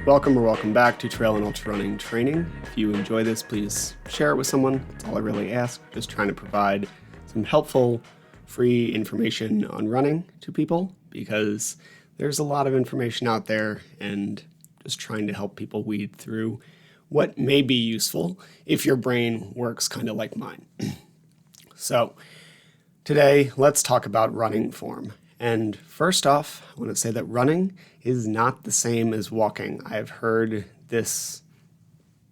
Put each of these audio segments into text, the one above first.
Welcome or welcome back to Trail and Ultra Running Training. If you enjoy this, please share it with someone. That's all I really ask. Just trying to provide some helpful, free information on running to people because there's a lot of information out there and just trying to help people weed through what may be useful if your brain works kind of like mine. So today, let's talk about running form. And first off, I want to say that running is not the same as walking. I've heard this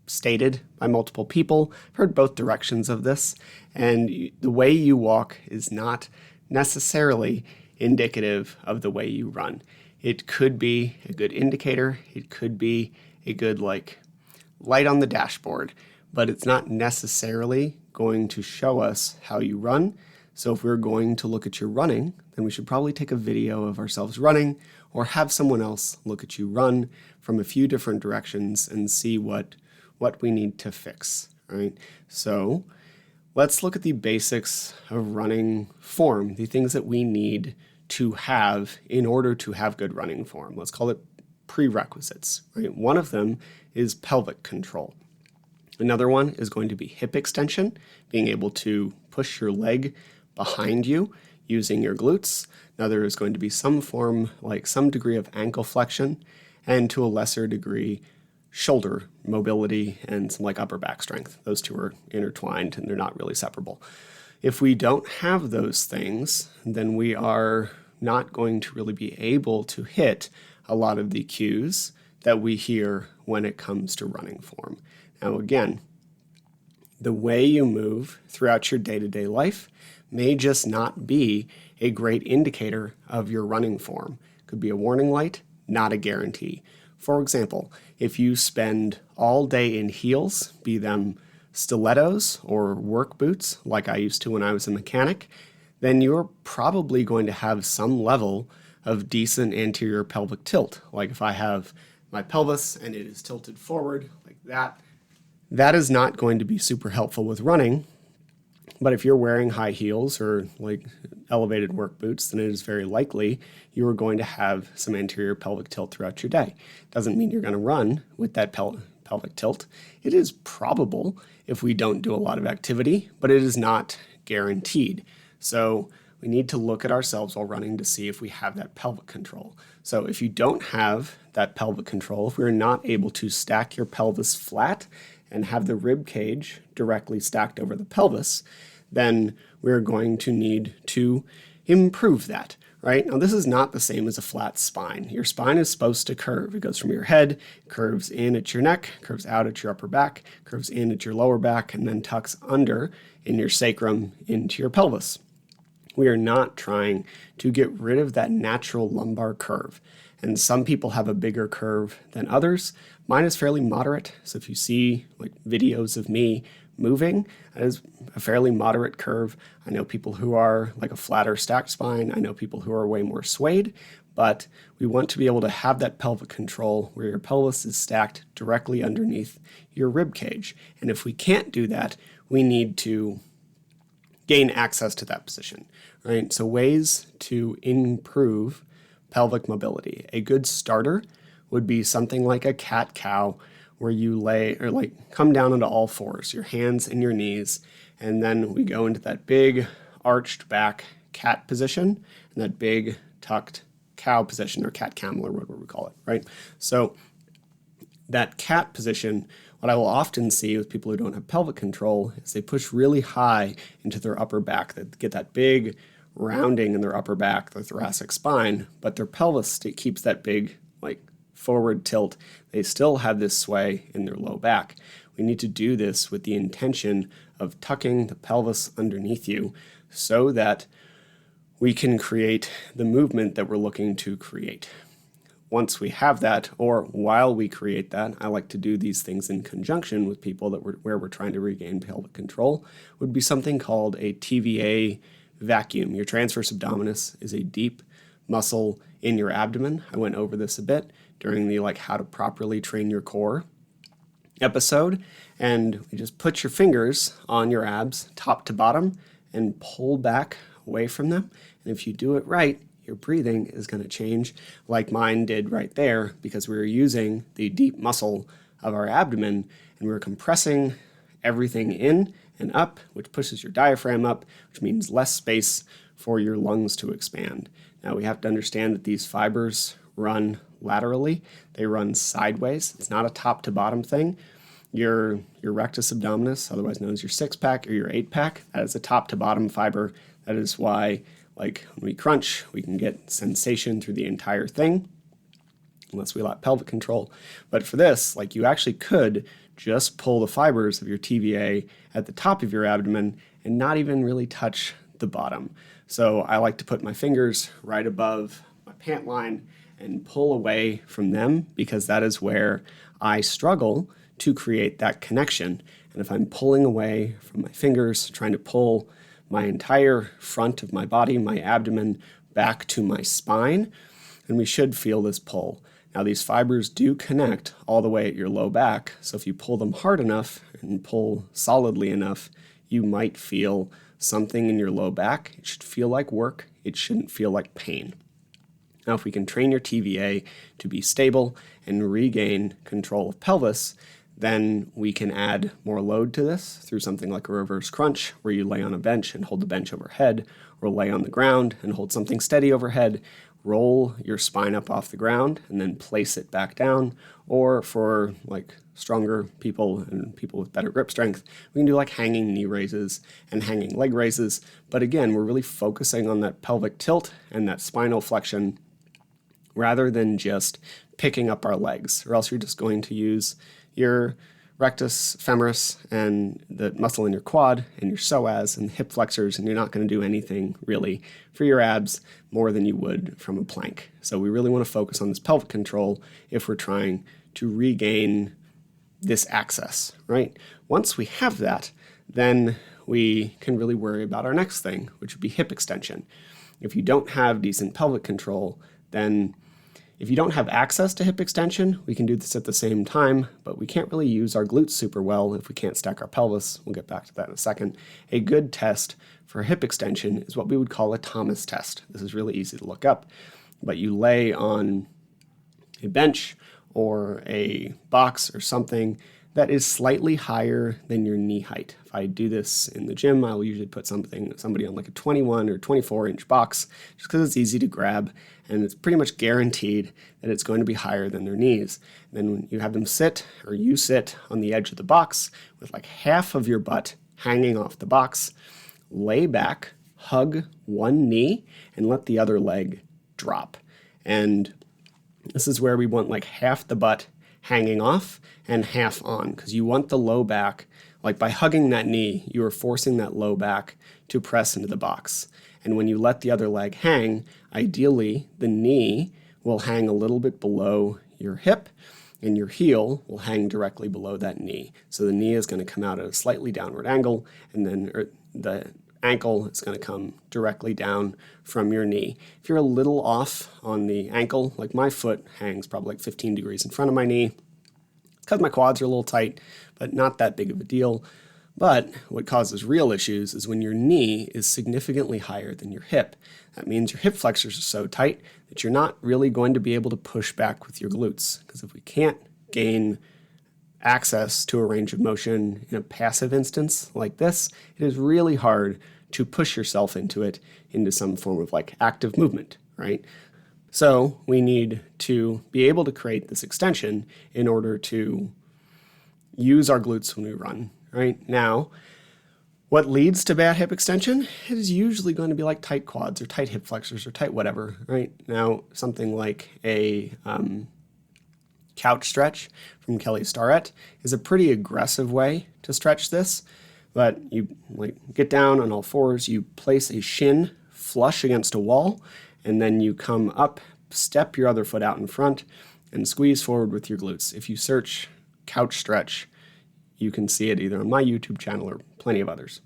stated by multiple people. I've heard both directions of this. And the way you walk is not necessarily indicative of the way you run. It could be a good indicator. It could be a good light on the dashboard, but it's not necessarily going to show us how you run. So if we're going to look at your running, then we should probably take a video of ourselves running or have someone else look at you run from a few different directions and see what we need to fix, right? So let's look at the basics of running form, the things that we need to have in order to have good running form. Let's call it prerequisites, right? One of them is pelvic control. Another one is going to be hip extension, being able to push your leg behind you using your glutes. Another is going to be some degree of ankle flexion, and to a lesser degree, shoulder mobility and some upper back strength. Those two are intertwined and they're not really separable. If we don't have those things, then we are not going to really be able to hit a lot of the cues that we hear when it comes to running form. Now again, the way you move throughout your day-to-day life may just not be a great indicator of your running form. Could be a warning light, not a guarantee. For example, if you spend all day in heels, be them stilettos or work boots, like I used to when I was a mechanic, then you're probably going to have some level of decent anterior pelvic tilt. Like if I have my pelvis and it is tilted forward like that, that is not going to be super helpful with running. But if you're wearing high heels or elevated work boots, then it is very likely you are going to have some anterior pelvic tilt throughout your day. Doesn't mean you're going to run with that pelvic tilt. It is probable if we don't do a lot of activity, but it is not guaranteed. So we need to look at ourselves while running to see if we have that pelvic control. So if you don't have that pelvic control, if we're not able to stack your pelvis flat and have the rib cage directly stacked over the pelvis, then we're going to need to improve that, right? Now, this is not the same as a flat spine. Your spine is supposed to curve. It goes from your head, curves in at your neck, curves out at your upper back, curves in at your lower back, and then tucks under in your sacrum into your pelvis. We are not trying to get rid of that natural lumbar curve. And some people have a bigger curve than others. Mine is fairly moderate. So if you see videos of me moving, that is a fairly moderate curve. I know people who are a flatter stacked spine. I know people who are way more swayed, but we want to be able to have that pelvic control where your pelvis is stacked directly underneath your rib cage. And if we can't do that, we need to gain access to that position, right? So ways to improve pelvic mobility. A good starter would be something like a cat-cow, where you lay or come down onto all fours, your hands and your knees, and then we go into that big arched back cat position and that big tucked cow position, or cat camel, or whatever we call it, right? So that cat position, what I will often see with people who don't have pelvic control is they push really high into their upper back. They get that big rounding in their upper back, their thoracic spine, but their pelvis keeps that big forward tilt. They still have this sway in their low back. We need to do this with the intention of tucking the pelvis underneath you so that we can create the movement that we're looking to create. Once we have that, or while we create that, I like to do these things in conjunction with people where we're trying to regain pelvic control, would be something called a TVA vacuum. Your transverse abdominis is a deep muscle in your abdomen. I went over this a bit during the how to properly train your core episode, and you just put your fingers on your abs top to bottom and pull back away from them. And if you do it right, your breathing is going to change, like mine did right there, because we were using the deep muscle of our abdomen and we were compressing everything in and up, which pushes your diaphragm up, which means less space for your lungs to expand. Now we have to understand that these fibers run laterally. They run sideways. It's not a top to bottom thing. Your rectus abdominis, otherwise known as your six-pack or your eight-pack, that is a top to bottom fiber. That is why, like when we crunch, we can get sensation through the entire thing, unless we lack pelvic control. But for this, like you actually could just pull the fibers of your TVA at the top of your abdomen and not even really touch the bottom. So I like to put my fingers right above my pant line and pull away from them, because that is where I struggle to create that connection. And if I'm pulling away from my fingers, trying to pull my entire front of my body, my abdomen, back to my spine, then we should feel this pull. Now these fibers do connect all the way at your low back, so if you pull them hard enough and pull solidly enough, you might feel something in your low back. It should feel like work. It shouldn't feel like pain. Now if we can train your TVA to be stable and regain control of pelvis, then we can add more load to this through something like a reverse crunch, where you lay on a bench and hold the bench overhead, or lay on the ground and hold something steady overhead, roll your spine up off the ground and then place it back down. Or for like stronger people and people with better grip strength, we can do like hanging knee raises and hanging leg raises. But again, we're really focusing on that pelvic tilt and that spinal flexion rather than just picking up our legs, or else you're just going to use your rectus femoris and the muscle in your quad and your psoas and the hip flexors, and you're not going to do anything really for your abs more than you would from a plank. So we really want to focus on this pelvic control if we're trying to regain this access, right? Once we have that, then we can really worry about our next thing, which would be hip extension. If you don't have decent pelvic control, then if you don't have access to hip extension, we can do this at the same time, but we can't really use our glutes super well if we can't stack our pelvis. We'll get back to that in a second. A good test for hip extension is what we would call a Thomas test. This is really easy to look up, but you lay on a bench or a box or something that is slightly higher than your knee height. If I do this in the gym, I'll usually put somebody on like a 21 or 24 inch box, just because it's easy to grab and it's pretty much guaranteed that it's going to be higher than their knees. And then when you have them sit, or you sit on the edge of the box with like half of your butt hanging off the box, lay back, hug one knee, and let the other leg drop. And this is where we want like half the butt hanging off and half on, because you want the low back, like by hugging that knee, you are forcing that low back to press into the box. And when you let the other leg hang, ideally the knee will hang a little bit below your hip and your heel will hang directly below that knee. So the knee is going to come out at a slightly downward angle, and then the ankle is going to come directly down from your knee. If you're a little off on the ankle, like my foot hangs probably like 15 degrees in front of my knee, because my quads are a little tight, but not that big of a deal. But what causes real issues is when your knee is significantly higher than your hip. That means your hip flexors are so tight that you're not really going to be able to push back with your glutes. Because if we can't gain access to a range of motion in a passive instance like this, it is really hard to push yourself into some form of like active movement, right? So we need to be able to create this extension in order to use our glutes when we run, right? Now, what leads to bad hip extension? It is usually going to be like tight quads or tight hip flexors or tight whatever, right? Now, something like a couch stretch from Kelly Starrett is a pretty aggressive way to stretch this, but you like get down on all fours, you place a shin flush against a wall, and then you come up, step your other foot out in front, and squeeze forward with your glutes. If you search couch stretch, you can see it either on my YouTube channel or plenty of others.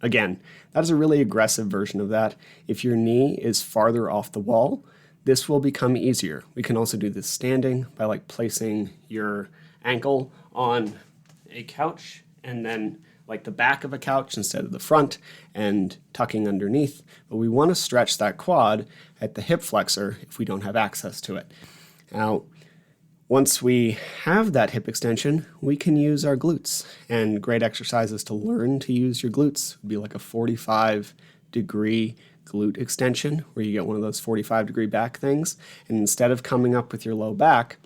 Again, that is a really aggressive version of that. If your knee is farther off the wall, this will become easier. We can also do this standing by like placing your ankle on a couch and then like the back of a couch instead of the front and tucking underneath, but we want to stretch that quad at the hip flexor if we don't have access to it. Now, once we have that hip extension, we can use our glutes, and great exercises to learn to use your glutes would be like a 45-degree glute extension, where you get one of those 45-degree back things, and instead of coming up with your low back,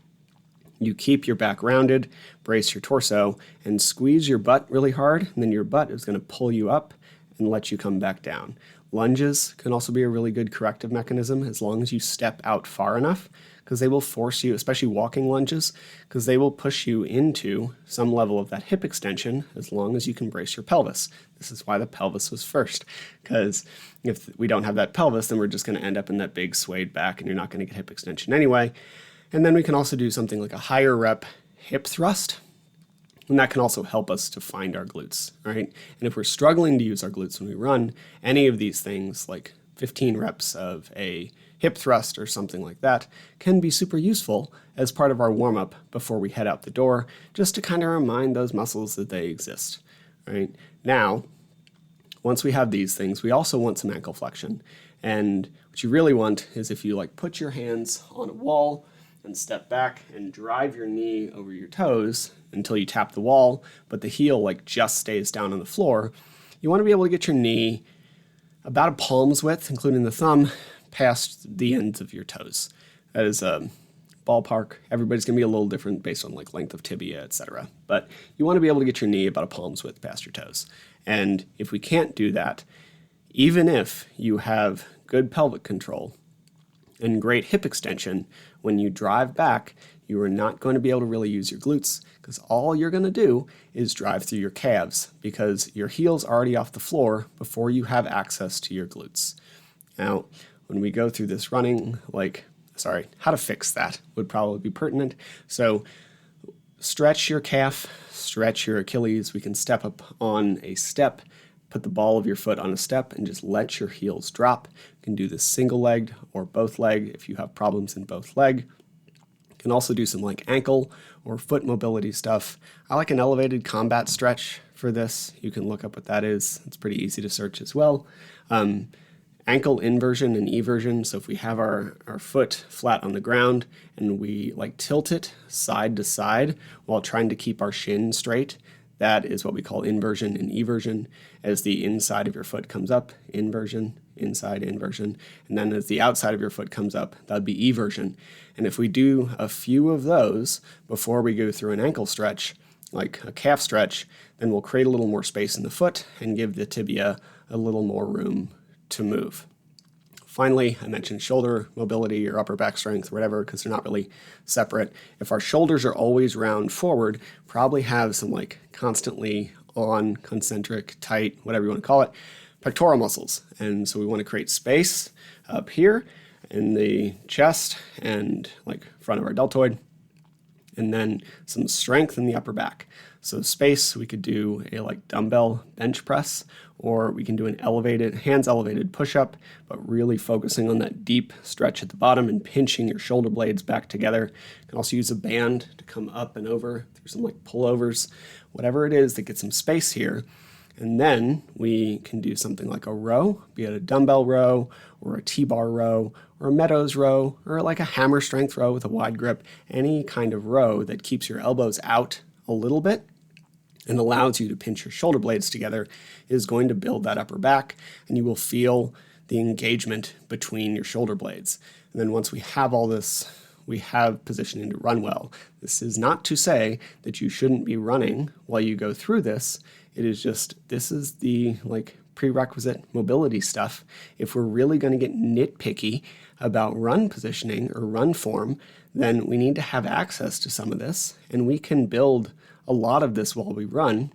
you keep your back rounded, brace your torso, and squeeze your butt really hard, and then your butt is going to pull you up and let you come back down. Lunges can also be a really good corrective mechanism as long as you step out far enough, because they will force you, especially walking lunges, because they will push you into some level of that hip extension as long as you can brace your pelvis. This is why the pelvis was first, because if we don't have that pelvis, then we're just going to end up in that big swayed back and you're not going to get hip extension anyway. And then we can also do something like a higher rep hip thrust, and that can also help us to find our glutes, right? And if we're struggling to use our glutes when we run, any of these things like 15 reps of a hip thrust or something like that can be super useful as part of our warm-up before we head out the door, just to kind of remind those muscles that they exist, right? Now, once we have these things, we also want some ankle flexion. And what you really want is if you like put your hands on a wall and step back and drive your knee over your toes until you tap the wall, but the heel like just stays down on the floor, you want to be able to get your knee about a palm's width, including the thumb, past the ends of your toes. That is a ballpark. Everybody's going to be a little different based on like length of tibia, etc. But you want to be able to get your knee about a palm's width past your toes. And if we can't do that, even if you have good pelvic control and great hip extension, when you drive back, you are not going to be able to really use your glutes, because all you're going to do is drive through your calves, because your heel's already off the floor before you have access to your glutes. Now, when we go through this running, how to fix that would probably be pertinent. So stretch your calf, stretch your Achilles. We can step up on a step, put the ball of your foot on a step, and just let your heels drop. You can do this single-legged or both leg if you have problems in both leg. You can also do some like ankle or foot mobility stuff. I like an elevated combat stretch for this. You can look up what that is. It's pretty easy to search as well. Ankle inversion and eversion. So if we have our foot flat on the ground and we like tilt it side to side while trying to keep our shin straight, that is what we call inversion and eversion. As the inside of your foot comes up, inversion, inside inversion. And then as the outside of your foot comes up, that would be eversion. And if we do a few of those before we go through an ankle stretch, like a calf stretch, then we'll create a little more space in the foot and give the tibia a little more room to move. Finally, I mentioned shoulder mobility or upper back strength, or whatever, because they're not really separate. If our shoulders are always round forward, probably have some like constantly on, concentric, tight, whatever you want to call it, pectoral muscles. And so we want to create space up here in the chest and like front of our deltoid, and then some strength in the upper back. So space, we could do a like dumbbell bench press, or we can do an hands elevated push-up, but really focusing on that deep stretch at the bottom and pinching your shoulder blades back together. You can also use a band to come up and over through some like pullovers, whatever it is that gets some space here. And then we can do something like a row, be it a dumbbell row or a T-bar row or a Meadows row or like a hammer strength row with a wide grip, any kind of row that keeps your elbows out a little bit and allows you to pinch your shoulder blades together is going to build that upper back, and you will feel the engagement between your shoulder blades. And then once we have all this, we have positioning to run well. This is not to say that you shouldn't be running while you go through this. It is just, this is the like prerequisite mobility stuff. If we're really going to get nitpicky about run positioning or run form, then we need to have access to some of this, and we can build a lot of this while we run,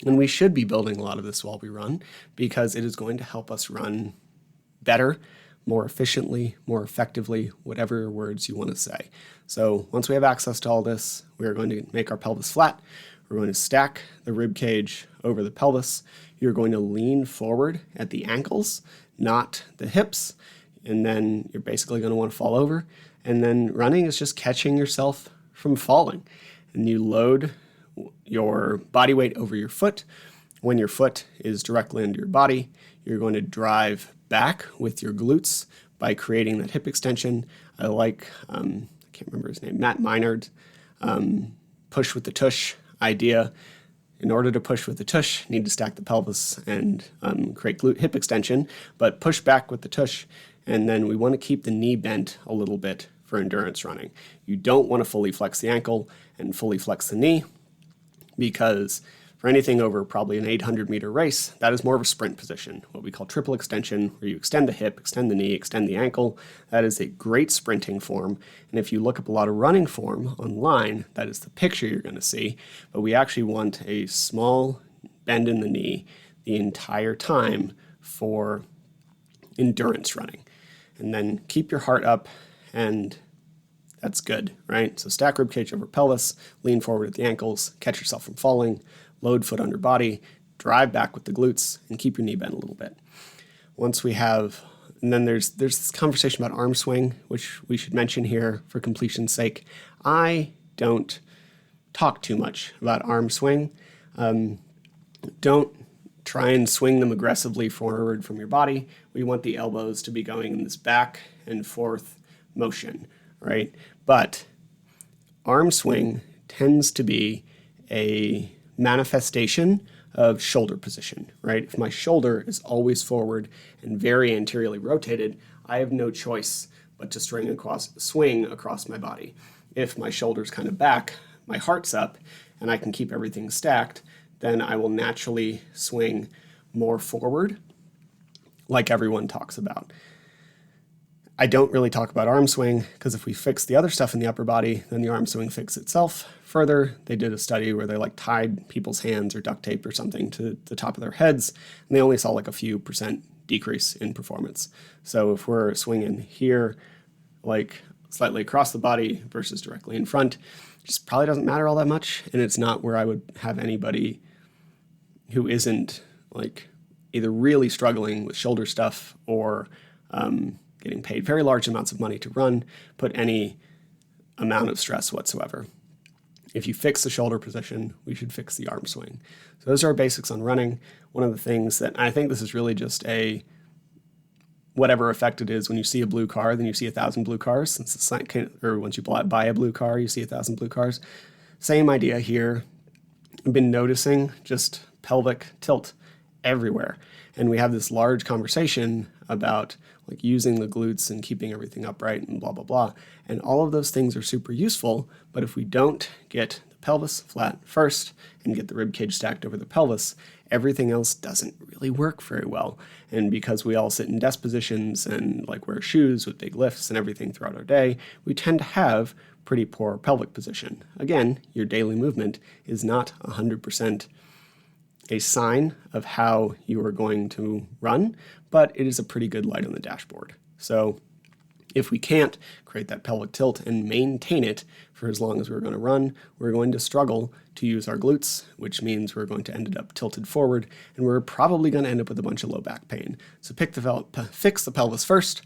and we should be building a lot of this while we run, because it is going to help us run better, more efficiently, more effectively, whatever words you want to say. So once we have access to all this, we are going to make our pelvis flat. We're going to stack the rib cage over the pelvis. You're going to lean forward at the ankles, not the hips, and then you're basically going to want to fall over. And then running is just catching yourself from falling. And you load your body weight over your foot, When your foot is directly under your body, you're going to drive back with your glutes by creating that hip extension. I like, I can't remember his name, Matt Meinard, push with the tush idea. In order to push with the tush, you need to stack the pelvis and create glute hip extension, but push back with the tush. And then we want to keep the knee bent a little bit for endurance running. You don't want to fully flex the ankle and fully flex the knee, because for anything over probably an 800-meter race, that is more of a sprint position, what we call triple extension, where you extend the hip, extend the knee, extend the ankle. That is a great sprinting form. And if you look up a lot of running form online, that is the picture you're going to see. But we actually want a small bend in the knee the entire time for endurance running. And then keep your heart up, and that's good, right? So stack rib cage over pelvis, lean forward at the ankles, catch yourself from falling, load foot under body, drive back with the glutes, and keep your knee bent a little bit. Once we have, and then there's this conversation about arm swing, which we should mention here for completion's sake. I don't talk too much about arm swing. Don't try and swing them aggressively forward from your body. We want the elbows to be going in this back and forth motion, right? But arm swing tends to be a manifestation of shoulder position, right? If my shoulder is always forward and very anteriorly rotated, I have no choice but to swing across my body. If my shoulder's kind of back, my heart's up, and I can keep everything stacked, then I will naturally swing more forward, like everyone talks about. I don't really talk about arm swing, because if we fix the other stuff in the upper body, then the arm swing fixes itself. Further, they did a study where they tied people's hands or duct tape or something to the top of their heads, and they only saw a few % decrease in performance. So if we're swinging here, slightly across the body versus directly in front, it just probably doesn't matter all that much, and it's not where I would have anybody who isn't either really struggling with shoulder stuff or getting paid very large amounts of money to run, put any amount of stress whatsoever. If you fix the shoulder position, we should fix the arm swing. So those are our basics on running. One of the things that I think this is really just whatever effect it is when you see a blue car, then you see 1,000 blue cars. Since or once you buy a blue car, you see 1,000 blue cars. Same idea here. I've been noticing just pelvic tilt everywhere. And we have this large conversation about using the glutes and keeping everything upright and blah, blah, blah. And all of those things are super useful, but if we don't get the pelvis flat first and get the rib cage stacked over the pelvis, everything else doesn't really work very well. And because we all sit in desk positions and wear shoes with big lifts and everything throughout our day, we tend to have pretty poor pelvic position. Again, your daily movement is not 100% a sign of how you are going to run, but it is a pretty good light on the dashboard. So if we can't create that pelvic tilt and maintain it for as long as we're going to run, we're going to struggle to use our glutes, which means we're going to end up tilted forward, and we're probably going to end up with a bunch of low back pain. So fix the pelvis first,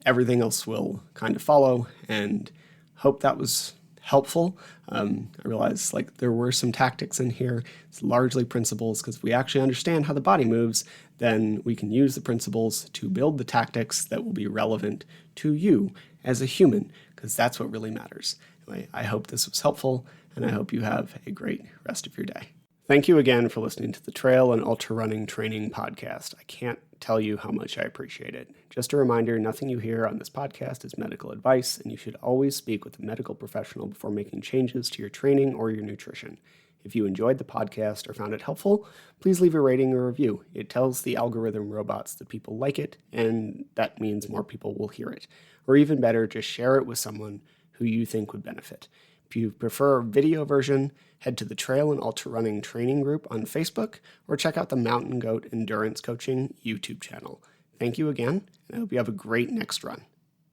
everything else will kind of follow, and hope that was helpful. I realized there were some tactics in here. It's largely principles, because if we actually understand how the body moves, then we can use the principles to build the tactics that will be relevant to you as a human, because that's what really matters. Anyway, I hope this was helpful, and I hope you have a great rest of your day. Thank you again for listening to the Trail and Ultra Running Training Podcast. I can't tell you how much I appreciate it. Just a reminder, nothing you hear on this podcast is medical advice, and you should always speak with a medical professional before making changes to your training or your nutrition. If you enjoyed the podcast or found it helpful, please leave a rating or review. It tells the algorithm robots that people like it, and that means more people will hear it. Or even better, just share it with someone who you think would benefit. If you prefer a video version, head to the Trail and Ultra Running Training Group on Facebook, or check out the Mountain Goat Endurance Coaching YouTube channel. Thank you again, and I hope you have a great next run.